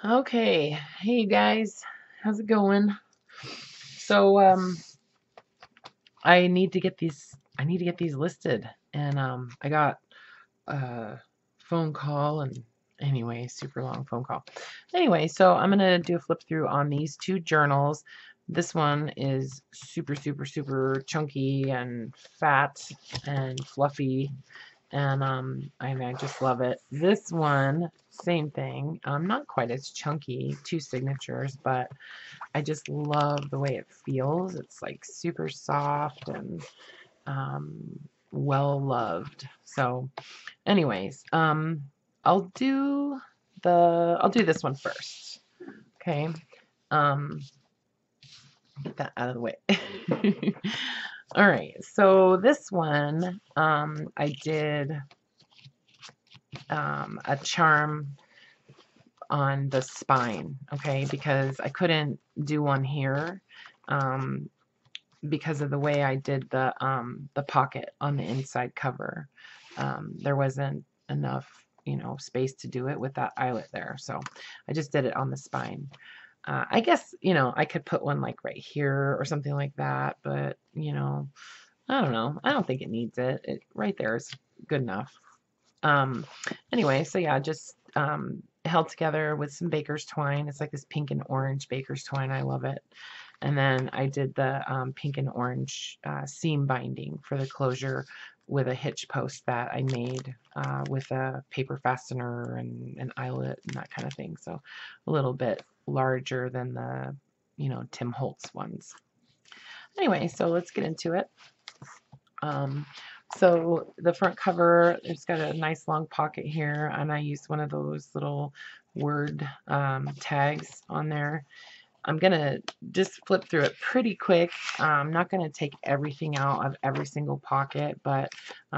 Okay, hey guys, how's it going? So I need to get these listed, and I got a phone call, and anyway, super long phone call. Anyway, so I'm gonna do a flip through on these two journals. This one is super chunky and fat and fluffy, and I mean, I just love it. This one, same thing. Not quite as chunky, two signatures, but I just love the way it feels. It's like super soft and um, well loved. So, anyways, I'll do this one first. Okay. Um, get that out of the way. All right. So this one, I did a charm on the spine, okay, because I couldn't do one here um, because of the way I did the pocket on the inside cover. There wasn't enough, space to do it with that eyelet there, so I just did it on the spine. I guess, I could put one like right here or something like that, but, I don't know. I don't think it needs it. Right there is good enough. Um, anyway, so yeah, just held together with some baker's twine. It's like this pink and orange baker's twine. I love it. And then I did the pink and orange seam binding for the closure with a hitch post that I made with a paper fastener and an eyelet and that kind of thing. So a little bit larger than the, Tim Holtz ones. Anyway, so let's get into it. Um, so the front cover, it's got a nice long pocket here, and I used one of those little word tags on there. I'm gonna just flip through it pretty quick. I'm not gonna take everything out of every single pocket, but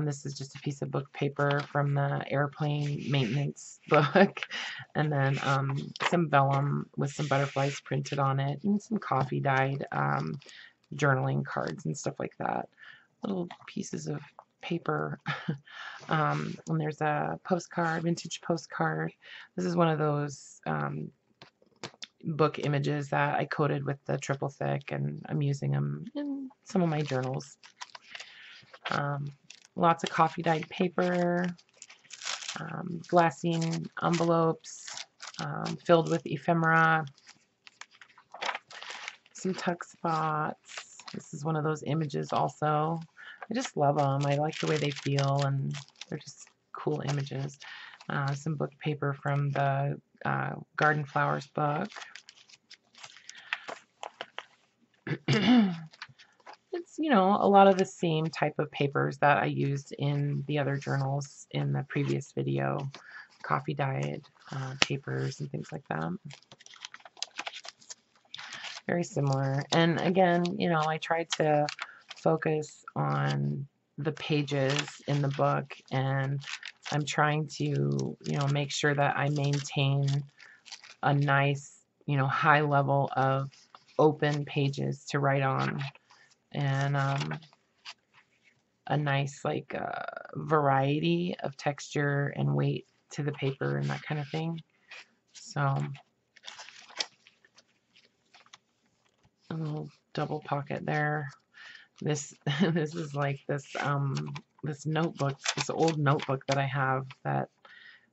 this is just a piece of book paper from the airplane maintenance book, and then some vellum with some butterflies printed on it, and some coffee dyed journaling cards and stuff like that. Little pieces of paper. And there's a postcard, vintage postcard. This is one of those book images that I coated with the triple thick, and I'm using them in some of my journals. Lots of coffee dyed paper, glassine envelopes filled with ephemera, some tuck spots. This is one of those images also. I just love them. I like the way they feel, and they're just cool images. Some book paper from the Garden Flowers book. It's, a lot of the same type of papers that I used in the other journals in the previous video. Coffee dyed papers and things like that. Very similar. And again, I tried to focus on the pages in the book, and I'm trying to, make sure that I maintain a nice, high level of open pages to write on, and a nice like variety of texture and weight to the paper and that kind of thing. So a little double pocket there. This this is like this notebook, this old notebook that I have, that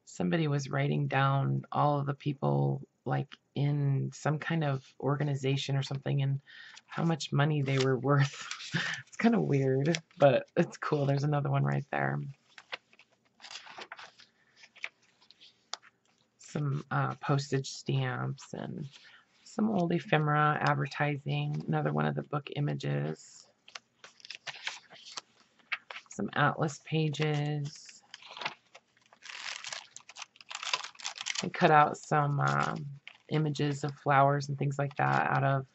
somebody was writing down all of the people like in some kind of organization or something, and how much money they were worth. It's kind of weird, but it's cool. There's another one right there. Some postage stamps and some old ephemera advertising. Another one of the book images. Some atlas pages. I cut out some images of flowers and things like that out of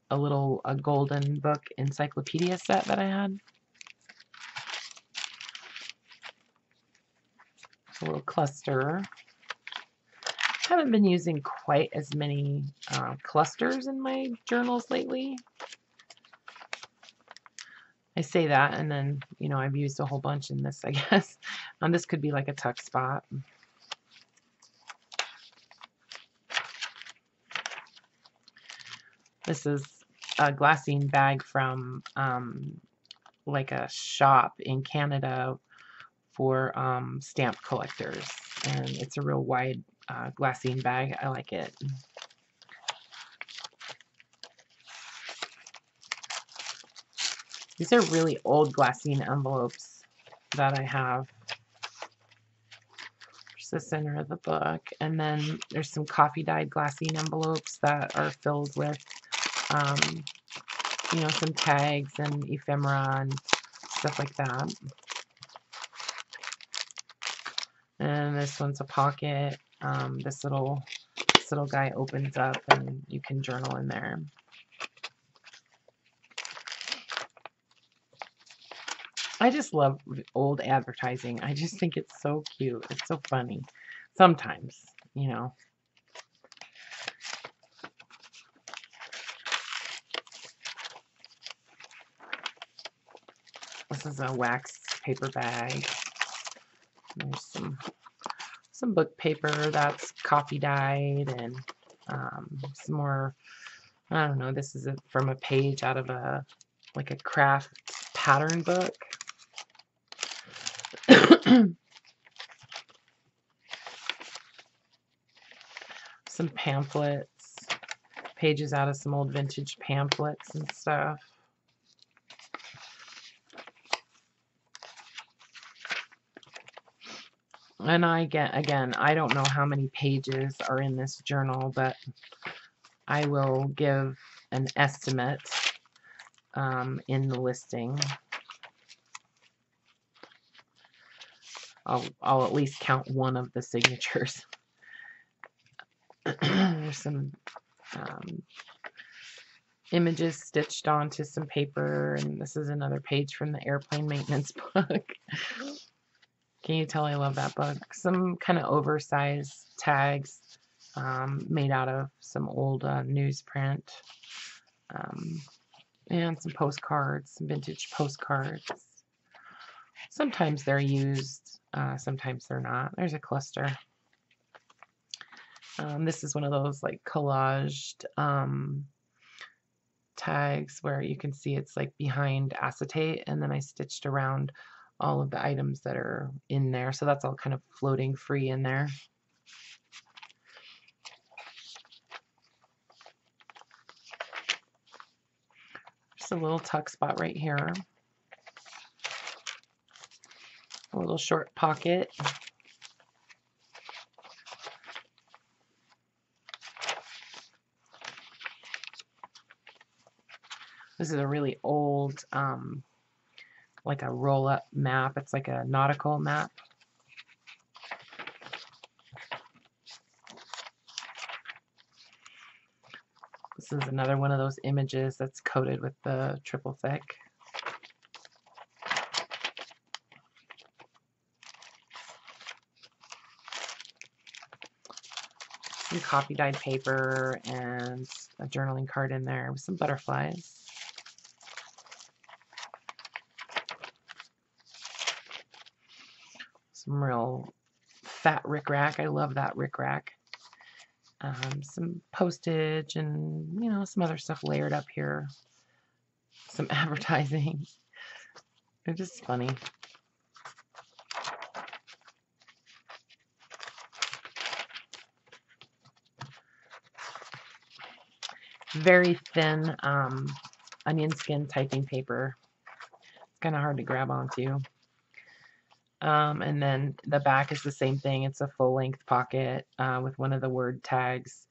a golden book encyclopedia set that I had. A little cluster. Haven't been using quite as many clusters in my journals lately. I say that, and then, I've used a whole bunch in this, I guess. This could be like a tuck spot. This is a glassine bag from like a shop in Canada for stamp collectors, and it's a real wide glassine bag. I like it. These are really old glassine envelopes that I have. There's the center of the book, and then there's some coffee dyed glassine envelopes that are filled with you know, some tags and ephemera and stuff like that. And this one's a pocket. This little guy opens up and you can journal in there. I just love old advertising. I just think it's so cute. It's so funny. Sometimes, you know. This is a wax paper bag. There's some book paper that's coffee dyed, and some more, I don't know, this is from a page out of like a craft pattern book. Some pamphlets, pages out of some old vintage pamphlets and stuff. And again, I don't know how many pages are in this journal, but I will give an estimate in the listing. I'll at least count one of the signatures. There's some images stitched onto some paper, and this is another page from the airplane maintenance book. Can you tell I love that book? Some kind of oversized tags made out of some old newsprint, and some postcards, some vintage postcards. Sometimes they're used, sometimes they're not. There's a cluster. This is one of those like collaged tags where you can see it's like behind acetate, and then I stitched around all of the items that are in there, so that's all kind of floating free in there. Just a little tuck spot right here. A little short pocket. This is a really old like a roll-up map. It's like a nautical map. This is another one of those images that's coated with the triple thick. Some coffee dyed paper and a journaling card in there with some butterflies. Some real fat rickrack. I love that rickrack. Some postage and, you know, some other stuff layered up here. Some advertising. They're just funny. Very thin onion skin typing paper. It's kind of hard to grab onto. And then the back is the same thing. It's a full-length pocket with one of the word tags.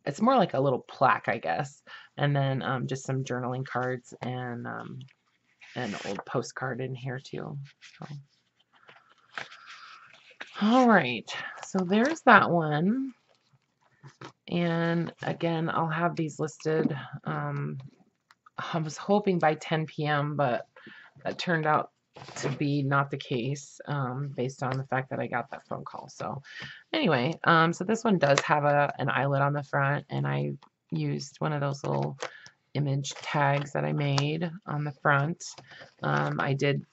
It's more like a little plaque, I guess. And then just some journaling cards and an old postcard in here too. So. All right, so there's that one. And again, I'll have these listed. I was hoping by 10 p.m., but that turned out to be not the case based on the fact that I got that phone call. So anyway, so this one does have an eyelet on the front, and I used one of those little image tags that I made on the front. I did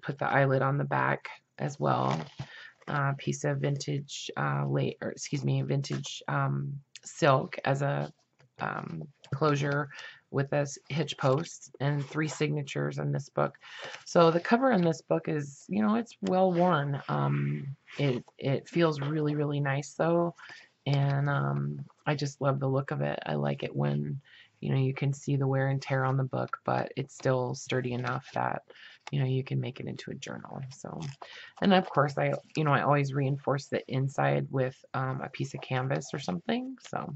put the eyelet on the back as well. Piece of vintage vintage silk as a closure with this hitch post and 3 signatures in this book. So the cover in this book is, you know, it's well worn. It feels really, really nice though, and I just love the look of it. I like it when, you know, you can see the wear and tear on the book, but it's still sturdy enough that, you know, you can make it into a journal. So, and of course, I always reinforce the inside with a piece of canvas or something. So,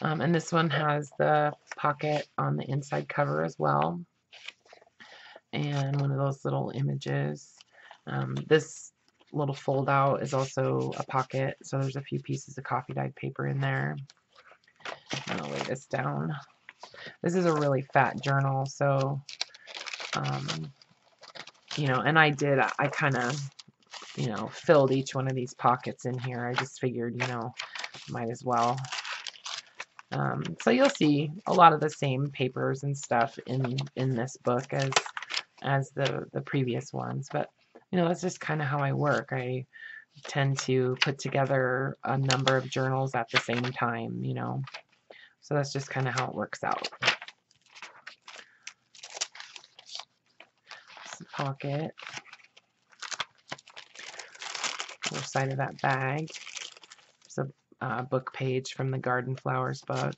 and this one has the pocket on the inside cover as well, and one of those little images. This little fold out is also a pocket, so there's a few pieces of coffee dyed paper in there. And I'll lay this down. This is a really fat journal, so you know, and I kind of, you know, filled each one of these pockets in here. I just figured, you know, might as well. So you'll see a lot of the same papers and stuff in this book as the previous ones, but you know, that's just kind of how I work. I tend to put together a number of journals at the same time, you know, so that's just kind of how it works out. This pocket, other side of that bag. There's a book page from the Garden Flowers book.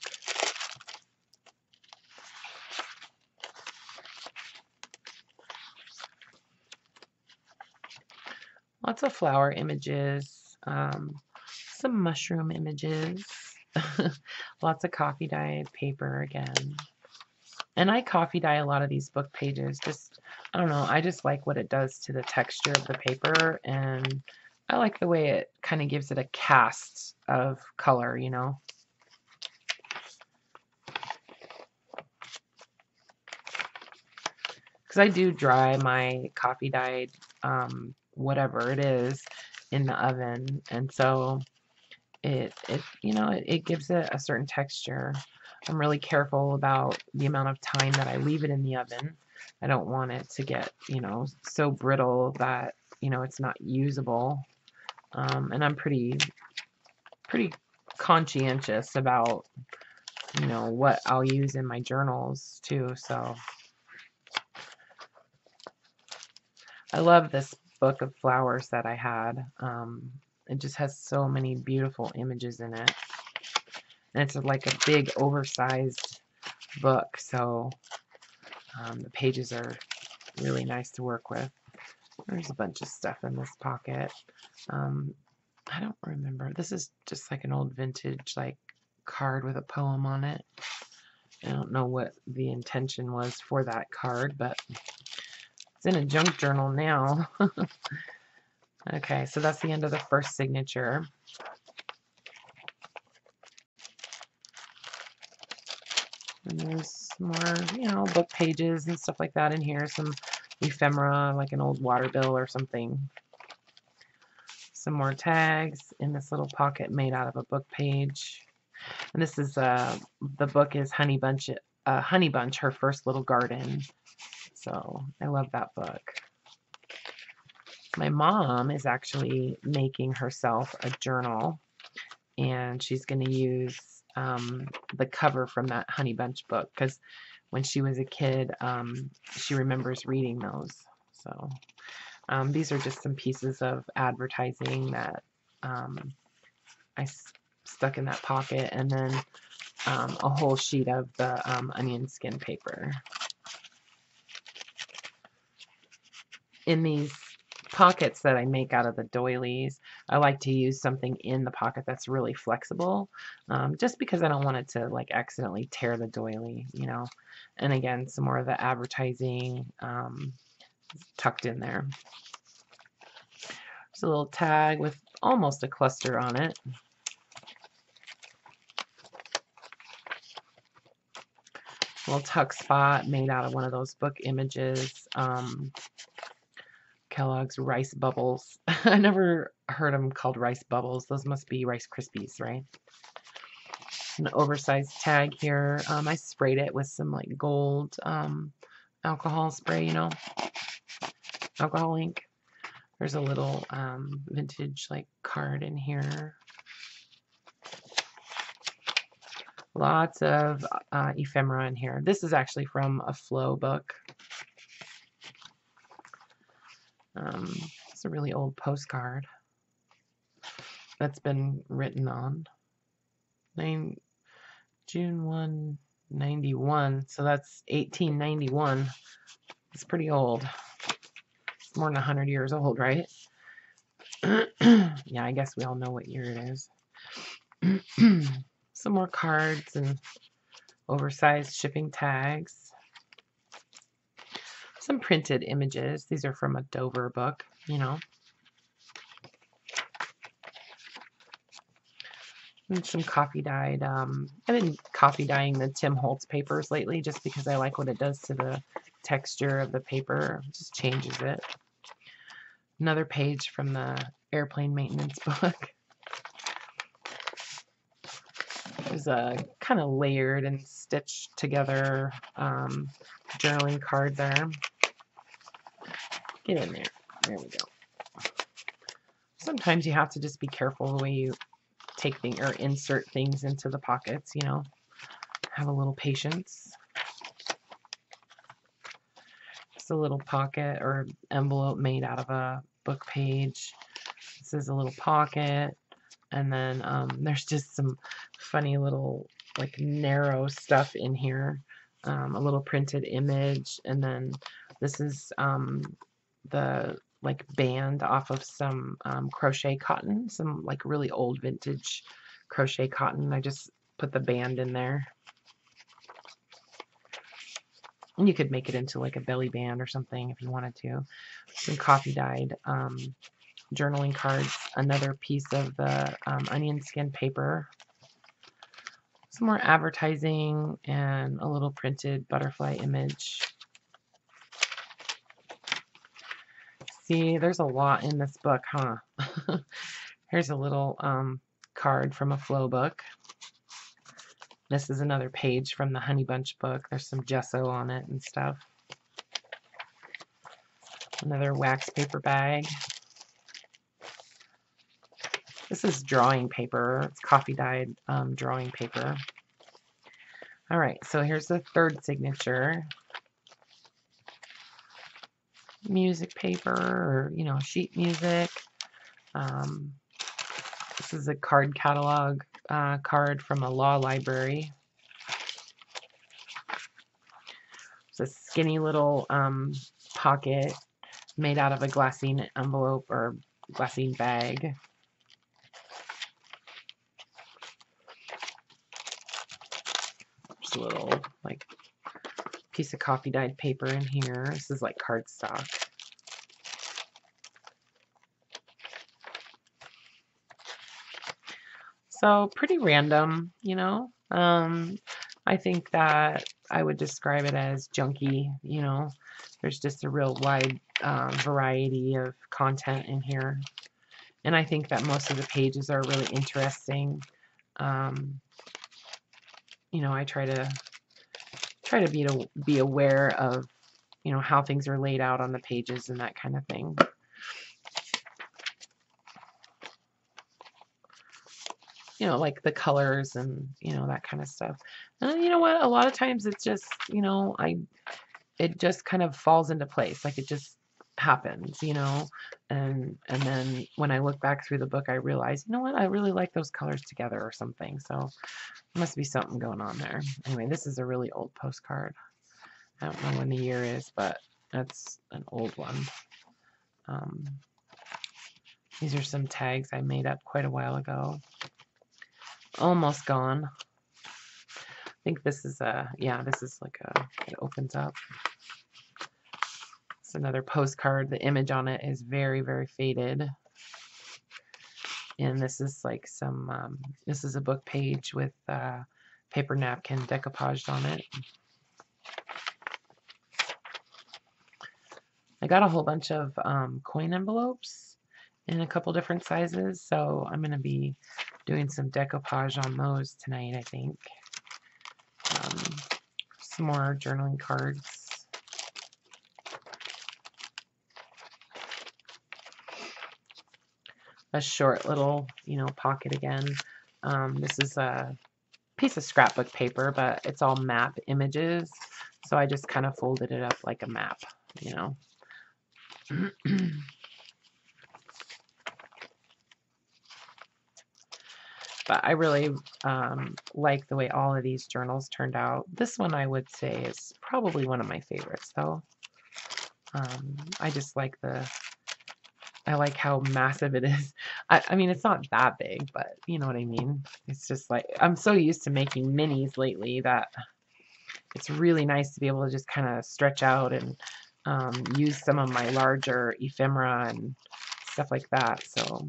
Lots of flower images, some mushroom images, lots of coffee dyed paper again. And I coffee dye a lot of these book pages. Just, I don't know, I just like what it does to the texture of the paper, and I like the way it kind of gives it a cast of color, you know. Because I do dry my coffee dyed whatever it is in the oven, and so it you know, it gives it a certain texture. I'm really careful about the amount of time that I leave it in the oven. I don't want it to get, you know, so brittle that, you know, it's not usable. And I'm pretty conscientious about, you know, what I'll use in my journals too. So I love this book of flowers that I had. It just has so many beautiful images in it. And it's like a big oversized book, so the pages are really nice to work with. There's a bunch of stuff in this pocket. I don't remember. This is just like an old vintage like card with a poem on it. I don't know what the intention was for that card, but it's in a junk journal now. Okay, so that's the end of the first signature. And there's more, you know, book pages and stuff like that in here. Some ephemera, like an old water bill or something. Some more tags in this little pocket made out of a book page. And this is, the book is Honey Bunch, Her First Little Garden. So I love that book. My mom is actually making herself a journal, and she's going to use the cover from that Honey Bunch book, because when she was a kid, she remembers reading those. So these are just some pieces of advertising that I stuck in that pocket, and then a whole sheet of the onion skin paper. In these pockets that I make out of the doilies, I like to use something in the pocket that's really flexible, just because I don't want it to like accidentally tear the doily, you know. And again, some more of the advertising tucked in there. There's a little tag with almost a cluster on it. A little tuck spot made out of one of those book images. Kellogg's Rice Bubbles. I never heard them called Rice Bubbles. Those must be Rice Krispies, right? An oversized tag here. I sprayed it with some like gold alcohol spray, you know, alcohol ink. There's a little vintage like card in here. Lots of ephemera in here. This is actually from a flow book. It's a really old postcard that's been written on. June 1, 91. So that's 1891. It's pretty old. It's more than 100 years old, right? Yeah, I guess we all know what year it is. Some more cards and oversized shipping tags. Some printed images. These are from a Dover book, you know. And some coffee dyed. I've been coffee dyeing the Tim Holtz papers lately just because I like what it does to the texture of the paper. It just changes it. Another page from the airplane maintenance book. There's a kind of layered and stitched together journaling card there. Get in there. There we go. Sometimes you have to just be careful the way you take things or insert things into the pockets, you know. Have a little patience. Just a little pocket or envelope made out of a book page. This is a little pocket. And then there's just some funny little like narrow stuff in here. A little printed image. And then this is the like band off of some crochet cotton, some like really old vintage crochet cotton. I just put the band in there. And you could make it into like a belly band or something if you wanted to. Some coffee dyed journaling cards, another piece of the onion skin paper, some more advertising, and a little printed butterfly image. See, there's a lot in this book, huh? Here's a little card from a flow book. This is another page from the Honey Bunch book. There's some gesso on it and stuff. Another wax paper bag. This is drawing paper. It's coffee dyed drawing paper. All right, so here's the third signature. Music paper, or you know, sheet music. This is a card catalog card from a law library. It's a skinny little pocket made out of a glassine envelope or glassine bag. Just a little like piece of coffee dyed paper in here. This is like cardstock. So pretty random, you know. I think that I would describe it as junky, you know. There's just a real wide variety of content in here. And I think that most of the pages are really interesting. You know, I try to be aware of, you know, how things are laid out on the pages and that kind of thing. You know, like the colors and, you know, that kind of stuff. And you know what? A lot of times it's just, you know, it just kind of falls into place. Like it just happens, you know. And then when I look back through the book, I realize, you know what? I really like those colors together or something. So there must be something going on there. Anyway, this is a really old postcard. I don't know when the year is, but that's an old one. These are some tags I made up quite a while ago. Almost gone. I think this is yeah, this is like it opens up. It's another postcard. The image on it is very, very faded. And this is like some, this is a book page with paper napkin decoupaged on it. I got a whole bunch of coin envelopes in a couple different sizes, so I'm going to be doing some decoupage on those tonight, I think. Some more journaling cards. A short little, you know, pocket again. This is a piece of scrapbook paper, but it's all map images. So I just kind of folded it up like a map, you know. But I really like the way all of these journals turned out. This one I would say is probably one of my favorites, though. I just like I like how massive it is. I mean, it's not that big, but you know what I mean. It's just like, I'm so used to making minis lately that it's really nice to be able to just kind of stretch out and use some of my larger ephemera and stuff like that. So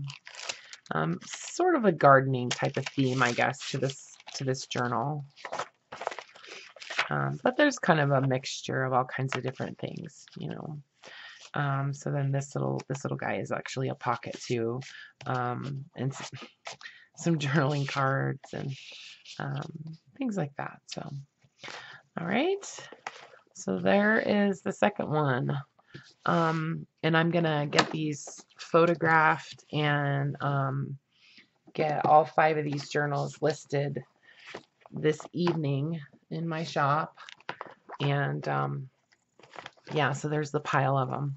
sort of a gardening type of theme, I guess, to this journal. But there's kind of a mixture of all kinds of different things, you know. So then this little guy is actually a pocket too, and some journaling cards and things like that. So, all right. So there is the second one, and I'm gonna get these photographed and get all 5 of these journals listed this evening in my shop, and yeah, so there's the pile of them.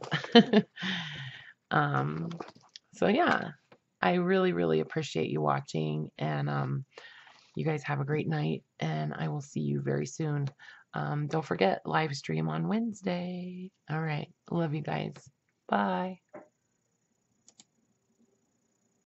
So yeah, I really appreciate you watching, and you guys have a great night, and I will see you very soon. Don't forget, live stream on Wednesday. All right, love you guys. Bye.